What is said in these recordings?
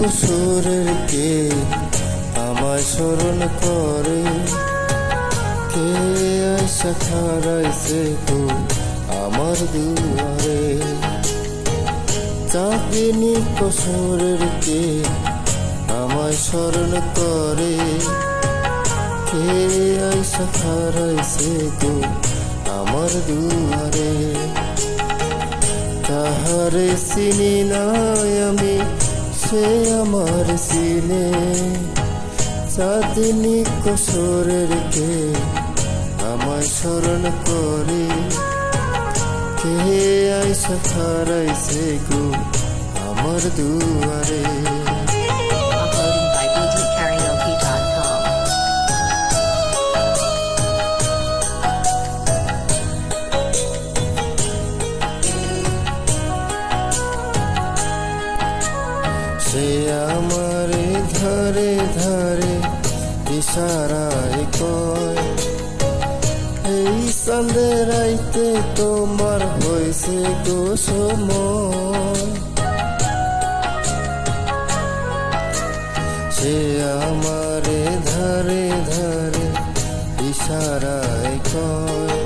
কসুরের কে আমায় স্মরণ করে, কে আইসা খারাইছে গো আমার দুয়ারে। চাঁদিনী কসুরের কে আমায় স্মরণ করে, কে আইসা খারাইছে গো আমার দুয়ারে। তাহারে চিনি নাই আমি, সে আমার চিনে। চাঁদিনী কসুরের কে আমায় স্মরণ করে, কে আইসা খারাইছে গো আমার দুয়ারে। Uploading by btkaraoke.com. সে আমারে ধারে ধারে ইশারায় কয়, এই চাঁদের রাইতে তোমার হয়েছে গো সময়। সে আমারে ধারে ধারে ইশারায় কয়,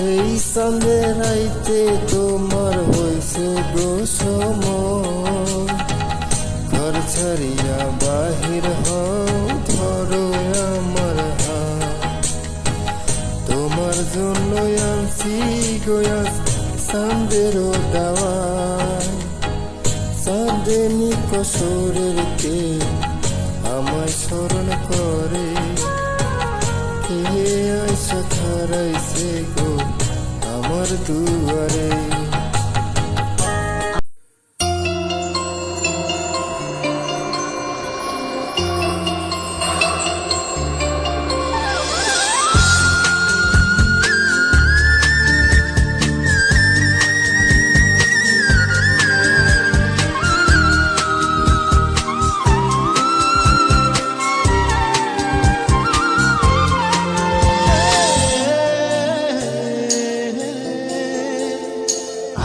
এই চাঁদের রাইতে তোমার হয়েছে গো সময়। ঘর ছাড়িয়া বাহির হও, ধরো আমার হাত, তোমার জন্য আনছি গোয়াস চাঁদের দাওয়ায়। চাঁদিনী কসুরের কে আমায় স্মরণ করে, কে আইসা খারাইছে গো আমার দুয়ারে।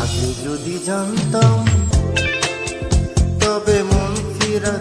আগে যদি জানতাম তবে মন ফিরা